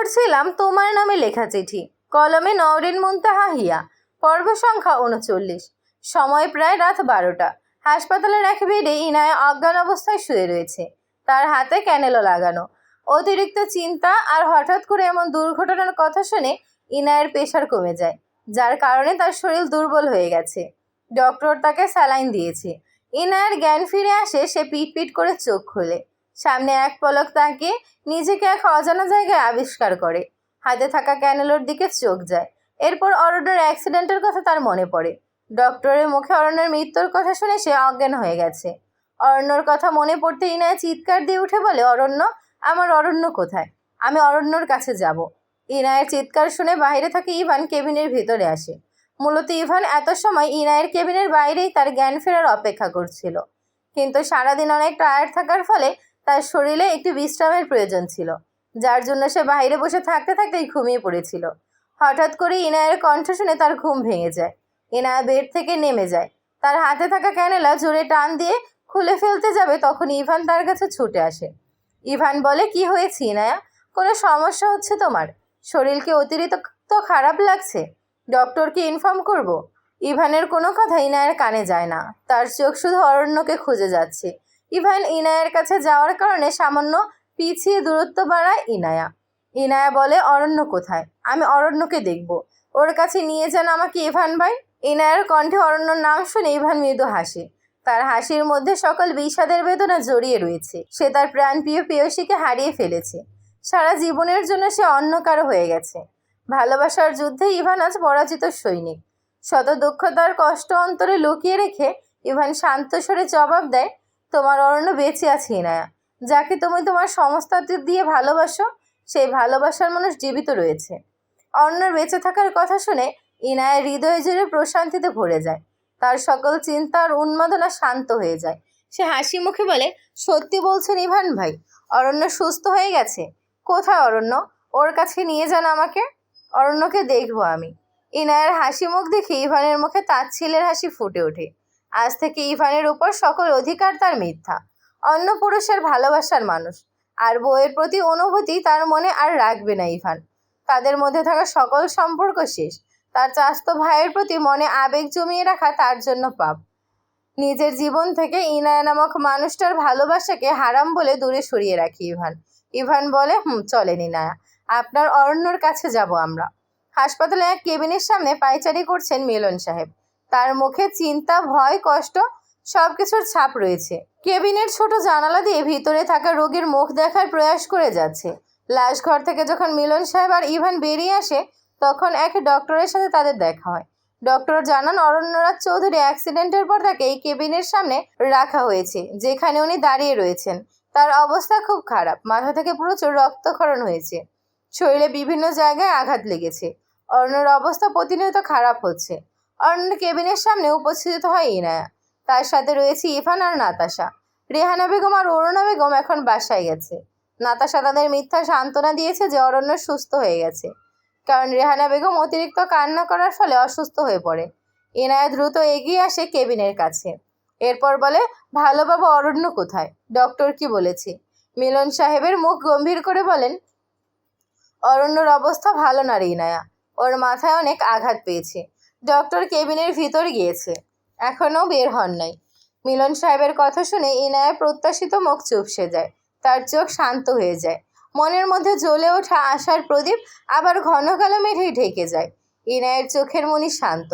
পড়ছিলাম তোমার নামে লেখা চিঠি, কলমে নওরিন মুনতাহা হিয়া। পর্ব সংখ্যা ৩৯। সময় প্রায় রাত ১২টা। হাসপাতালের এক বেডে ইনায়া অজ্ঞান অবস্থায় শুয়ে রয়েছে, তার হাতে ক্যানেলো লাগানো। অতিরিক্ত চিন্তা আর হঠাৎ করে এমন দুর্ঘটনার কথা শুনে ইনায়ের প্রেশার কমে যায়, যার কারণে তার শরীর দুর্বল হয়ে গেছে। ডক্টর তাকে স্যালাইন দিয়েছে। ইনায়ের জ্ঞান ফিরে আসে, সে পিট পিট করে চোখ খোলে। সামনে এক পলক তাকিয়ে নিজেকে এক অজানা জায়গায় আবিষ্কার করে। হাতে থাকা ক্যানেলোর দিকে চোখ যায়। এরপর অরণ্যর অ্যাক্সিডেন্টের কথা তার মনে পড়ে। ডক্টরের মুখে অরণ্যের মৃত্যুর কথা শুনে সে অজ্ঞান হয়ে গেছে। অরণ্যর কথা মনে পড়তে ইনায়া চিৎকার দিয়ে উঠে বলে, অরণ্য, আমার অরণ্য কোথায়? আমি অরণ্যর কাছে যাব। ইনায়ের চিৎকার শুনে বাইরে থেকে ইভান কেবিনের ভিতরে আসে। মূলত ইভান এত সময় ইনায়ের কেবিনের বাইরেই তার জ্ঞান ফেরার অপেক্ষা করছিল, কিন্তু সারাদিন অনেক টায়ার্ড থাকার ফলে তার শরীরে একটু বিশ্রামের প্রয়োজন ছিল, যার জন্য সে বাইরে বসে থাকতে থাকতেই ঘুমিয়ে পড়েছিল। হঠাৎ করে ইনায়ের কণ্ঠ শুনে তার ঘুম ভেঙে যায়। ইনায়া বেড থেকে নেমে যায়। তার হাতে থাকা ক্যানেলা জোরে টান দিয়ে খুলে ফেলতে যাবে, তখন ইভান তার কাছে ছুটে আসে। ইভান বলে, কি হয়েছে ইনায়া? কোনো সমস্যা হচ্ছে তোমার? শরীরকে অতিরিক্ত খারাপ লাগছে? ডক্টরকে ইনফর্ম করব? ইভানের কোনো কথা ইনায়ের কানে যায় না। তার চোখ শুধু অরণ্যকে খুঁজে যাচ্ছে। ইভান ইনায়ের কাছে যাওয়ার কারণে সামান্য পিছিয়ে দূরত্ব বাড়ায় ইনায়া। ইনায়া বলে, অরণ্য কোথায়? আমি অরণ্যকে দেখব। ওর কাছে নিয়ে যান আমাকে ইভান ভাই। ইনায়ার কণ্ঠে অরণ্যর নাম শুনে ইভান মৃদু হাসে। তার হাসির মধ্যে সকল বিষাদের বেদনা জড়িয়ে রয়েছে। সে তার প্রাণপ্রিয় প্রেয়সীকে হারিয়ে ফেলেছে। সারা জীবনের জন্য সে অন্য কারো হয়ে গেছে। ভালোবাসার যুদ্ধে ইভান আজ পরাজিত সৈনিক। শত দুঃখ তার কষ্ট অন্তরে লুকিয়ে রেখে ইভান শান্ত স্বরে জবাব দেয়, তোমার অরণ্য বেঁচে আছে ইনায়া। যাকে তুমি তোমার সমস্ত দিয়ে ভালোবাসো, সেই ভালোবাসার মানুষ জীবিত রয়েছে। অরণ্যর বেঁচে থাকার কথা শুনে ইনায়ের হৃদয় জুড়ে প্রশান্তিতে ভরে যায়। তার সকল চিন্তা আর উন্মাদনা শান্ত হয়ে যায়। সে হাসি মুখে বলে, সত্যি বলছেন ইভান ভাই? অরণ্য সুস্থ হয়ে গেছে? কোথায় অরণ্য? ওর কাছে নিয়ে যান আমাকে। অরণ্যকে দেখবো আমি। ইনায়ের হাসি মুখ দেখে ইভানের মুখে তাচ্ছিল্যের হাসি ফুটে ওঠে। আজ থেকে ইভানের উপর সকল অধিকার তার মিথ্যা। অন্য পুরুষের ভালোবাসার মানুষ আর বউয়ের প্রতি অনুভূতি তার মনে আর রাখবে না ইভান। তাদের মধ্যে থাকা সকল সম্পর্ক শেষ। তার চাচাতো ভাইয়ের প্রতি মনে আবেগ জমিয়ে রাখা তার জন্য পাপ। নিজের জীবন থেকে ইনায়া নামক মানুষটার ভালোবাসাকে হারাম বলে দূরে সরিয়ে রাখি ইভান। ইভান বলে, চলেন ইনায়া, আপনার অরণ্যর কাছে যাব আমরা। হাসপাতালে এক কেবিনের সামনে পায়চারি করছেন মিলন সাহেব। তার মুখে চিন্তা, ভয়, কষ্ট সবকিছুর ছাপ রয়েছে। কেবিনের ছোট জানালা দিয়ে ভিতরে থাকা রোগীর মুখ দেখার প্রয়াস করে যাচ্ছে। লাশ ঘর থেকে যখন মিলন সাহেব আর ইভান বেরিয়ে আসে, তখন এক ডক্টরের সাথে তাদের দেখা হয়। ডক্টর জানান, অরণ্যরাজ চৌধুরী অ্যাক্সিডেন্টের পর তাকে এই কেবিনের সামনে রাখা হয়েছে, যেখানে উনি দাঁড়িয়ে রয়েছেন। তার অবস্থা খুব খারাপ। মাথা থেকে প্রচুর রক্তক্ষরণ হয়েছে। শরীরে বিভিন্ন জায়গায় আঘাত লেগেছে। অরণ্যর অবস্থা প্রতিনিয়ত খারাপ হচ্ছে। অরণ্যের কেবিনের সামনে উপস্থিত হয় ইনায়া। তার সাথে রয়েছে ইভান আর নাতাশা। রেহানা বেগম আর অরুণা বেগম এখন বাসায় গেছে। নাতাশা তাদের মিথ্যা সান্ত্বনা দিয়েছে যে অরণ্য সুস্থ হয়ে গেছে, কারণ রেহানা বেগম অতিরিক্ত কান্না করার ফলে অসুস্থ হয়ে পড়ে। ইনায়া দ্রুত এগিয়ে আসে কেবিনের কাছে। এরপর বলে, ভালো বাবু, অরণ্য কোথায়? ডক্টর কি বলেছে? মিলন সাহেবের মুখ গম্ভীর করে বলেন, অরণ্যর অবস্থা ভালো না রে ইনায়া, ওর মাথায় অনেক আঘাত পেয়েছে। ডক্টর কেবিনের ভিতর গিয়েছে, এখনও বের হন নাই। মিলন সাহেবের কথা শুনে ইনায়া প্রত্যাশিত মুখ চুপসে যায়। তার চোখ শান্ত হয়ে যায়। মনের মধ্যে জ্বলে ওঠা আশার প্রদীপ আবার ঘন কালো মেঘেই ঢেকে যায়। ইনায়ের চোখের মনি শান্ত।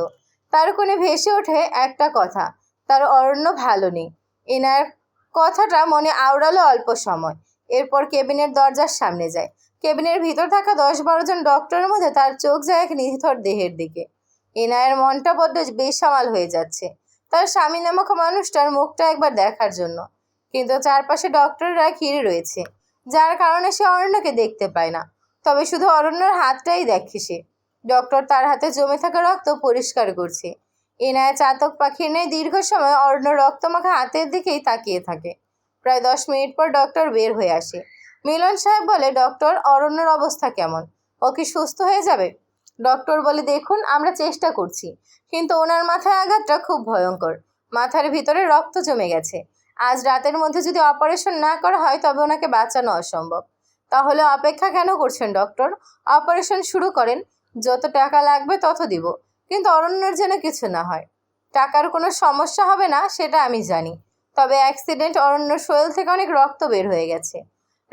তার কোণে ভেসে ওঠে একটা কথা, তার অরণ্য ভালো নেই। ইনায়ের কথাটা মনে আওড়ালো অল্প সময়। এরপর কেবিনের দরজার সামনে যায়। কেবিনের ভিতর থাকা 10-12 জন ডক্টরের মধ্যে তার চোখ যায় এক নিথর দেহের দিকে। ইনায়ের মনটা বড্ড বেসামাল হয়ে যাচ্ছে তার স্বামী নামক মানুষটার মুখটা একবার দেখার জন্য, কিন্তু চারপাশে ডক্টররা ঘিরে রয়েছে, যার কারণে সে অরণ্যকে দেখতে পায় না। তবে শুধু অরণ্যর হাতটাই দেখে সে। ডক্টর তার হাতে জমে থাকা রক্ত পরিষ্কার করছে। ইনায়া চাতক পাখির ন্যায় দীর্ঘ সময় অরণ্য রক্তমাখা হাতের দিকেই তাকিয়ে থাকে। প্রায় 10 মিনিট পর ডক্টর বের হয়ে আসে। মিলন সাহেব বলে, ডক্টর, অরণ্যর অবস্থা কেমন? ও কি সুস্থ হয়ে যাবে? ডক্টর বলে, দেখুন, আমরা চেষ্টা করছি, কিন্তু ওনার মাথায় আঘাতটা খুব ভয়ঙ্কর। মাথার ভিতরে রক্ত জমে গেছে। আজ রাতের মধ্যে যদি অপারেশন না করা হয় তবে ওনাকে বাঁচানো অসম্ভব। তাহলে অপেক্ষা কেন করছেন ডক্টর? অপারেশন শুরু করেন, যত টাকা লাগবে তত দিব, কিন্তু অরণ্যের যেন কিছু না হয়। টাকার কোনো সমস্যা হবে না সেটা আমি জানি, তবে অ্যাক্সিডেন্ট, অরণ্যর শরীর থেকে অনেক রক্ত বের হয়ে গেছে।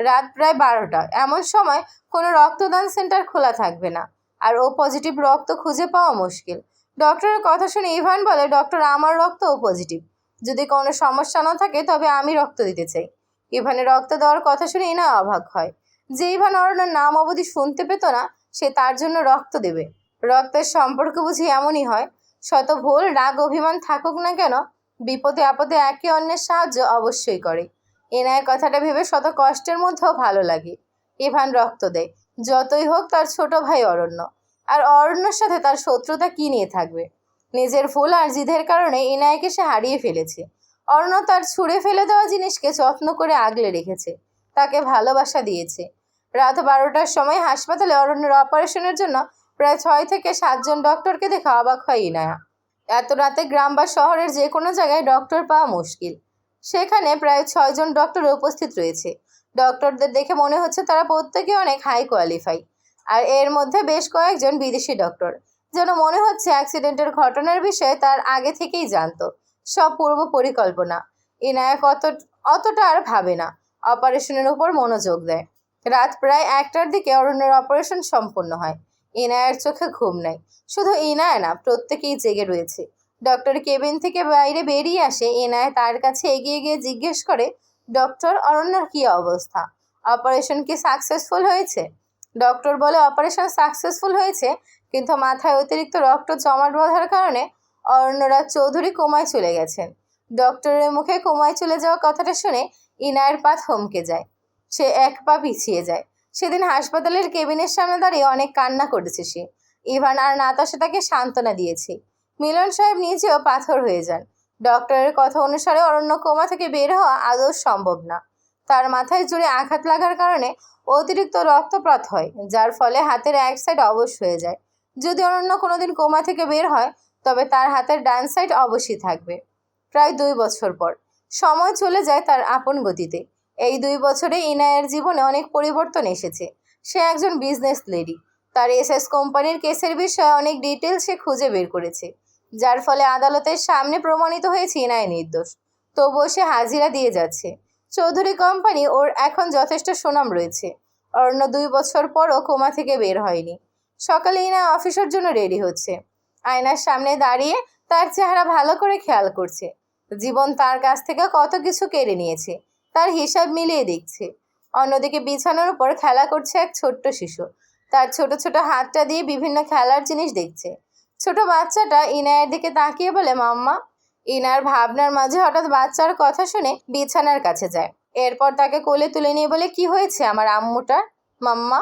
রাত প্রায় 12টা, এমন সময় কোনো রক্তদান সেন্টার খোলা থাকবে না, আর ও পজিটিভ রক্ত খুঁজে পাওয়া মুশকিল। ডক্টরের কথা শুনে ইভান বলে, ডক্টর আমার রক্ত ও পজিটিভ, যদি কোনো সমস্যা না থাকে তবে আমি রক্ত দিতে চাই। ইভানের রক্ত দেওয়ার কথা শুনে ইনা অবাক হয়। যে ইভান অরণ্যের নাম অবধি শুনতে পেত না, সে তার জন্য রক্ত দেবে? রক্তের সম্পর্ক বুঝি এমনই হয়। শত ভুল, রাগ, অভিমান থাকুক না কেন, বিপদে আপদে একে অন্যের সাহায্য অবশ্যই করে। এনায়ের কথাটা ভেবে শত কষ্টের মধ্যেও ভালো লাগে। ইভান রক্ত দেয়, যতই হোক তার ছোট ভাই অরণ্য, আর অরণ্যের সাথে তার শত্রুতা কি নিয়ে থাকবে? নিজের ভুল আর জিদের কারণে ইনায়াকে সে হারিয়ে ফেলেছে। অরণ্য তার ছুঁড়ে ফেলে দেওয়া জিনিসকে যত্ন করে আগলে রেখেছে, তাকে ভালোবাসা দিয়েছে। রাত 12টার সময় হাসপাতালে অরণ্যের অপারেশনের জন্য প্রায় 6 থেকে 7 জন ডক্টরকে দেখে অবাক হয় ইনায়া। এত রাতে গ্রাম বা শহরের যে কোনো জায়গায় ডক্টর পাওয়া মুশকিল, সেখানে প্রায় 6 জন ডক্টর উপস্থিত রয়েছে। ডক্টরদের দেখে মনে হচ্ছে তারা প্রত্যেকে অনেক হাই কোয়ালিফাই, আর এর মধ্যে বেশ কয়েকজন বিদেশি ডক্টর, যেন মনে হচ্ছে অ্যাক্সিডেন্টের ঘটনার বিষয়ে তার আগে থেকেই জানতো, সব পূর্ব পরিকল্পনা। ইনায়ক অতটা আর ভাবে না, অপারেশনের উপর মনোযোগ দেয়। রাত প্রায় 1টার দিকে অরণ্যের অপারেশন সম্পন্ন হয়। ইনায়ের চোখে ঘুম নেই, শুধু ইনায় না, প্রত্যেকেই জেগে রয়েছে। ডক্টর কেবিন থেকে বাইরে বেরিয়ে আসে। ইনায় তার কাছে এগিয়ে গিয়ে জিজ্ঞেস করে, ডক্টর, অরণ্যের কি অবস্থা? অপারেশন কি সাকসেসফুল হয়েছে? ডক্টর বলে, অপারেশন সাকসেসফুল হয়েছে, কিন্তু মাথায় অতিরিক্ত রক্ত জমাট বাঁধার কারণে অরণ্যরাজ চৌধুরী কোমায় চলে গেছেন। ডক্টরের মুখে কোমায় চলে যাওয়া কথাটা শুনে ইনায়ের পা থমকে যায়। সে এক পা পিছিয়ে যায়। সেদিন হাসপাতালের কেবিনের সামনে দাঁড়িয়ে অনেক কান্না করেছে সে। ইভান আর নাতাশা তাকে সান্ত্বনা দিয়েছে। মিলন সাহেব নিজেও পাথর হয়ে যান। ডক্টরের কথা অনুসারে অরণ্য কোমা থেকে বের হওয়া আদৌ সম্ভব না। তার মাথায় জোরে আঘাত লাগার কারণে অতিরিক্ত রক্তপাত হয়, যার ফলে হাতের এক সাইড অবশ হয়ে যায়। যদি অরণ্য কোনোদিন কোমা থেকে বের হয়, তবে তার হাতের ডান সাইড অবশ্যই থাকবে। প্রায় 2 বছর পর সময় চলে যায় তার আপন গতিতে। এই 2 বছরে ইনায়ের জীবনে অনেক পরিবর্তন এসেছে। সে একজন বিজনেস লেডি। তার এসএস কোম্পানির কেসের বিষয়ে অনেক ডিটেল সে খুঁজে বের করেছে, যার ফলে আদালতের সামনে প্রমাণিত হয়েছে ইনায় নির্দোষ। তবুও সে হাজিরা দিয়ে যাচ্ছে। চৌধুরী কোম্পানি ওর এখন যথেষ্ট সুনাম রয়েছে। অরণ্য 2 বছর পরও কোমা থেকে বের হয়নি। সকালে ইনায় অফিসের জন্য রেডি হচ্ছে। আয়নার সামনে দাঁড়িয়ে তার চেহারা ভালো করে খেয়াল করছে। জীবন তার কাছ থেকে কত কিছু কেড়ে নিয়েছে, তার হিসাব মিলিয়ে দেখছে। অন্যদিকে বিছানার উপর খেলা করছে এক ছোট্ট শিশু। তার ছোট ছোট হাতটা দিয়ে বিভিন্ন খেলার জিনিস দেখছে। ছোট বাচ্চাটা ইনায়ের দিকে তাকিয়ে বলে, মাম্মা। ইনার ভাবনার মাঝে হঠাৎ বাচ্চার কথা শুনে বিছানার কাছে যায়। এরপর তাকে কোলে তুলে নিয়ে বলে, কি হয়েছে আমার আম্মুটার? মাম্মা।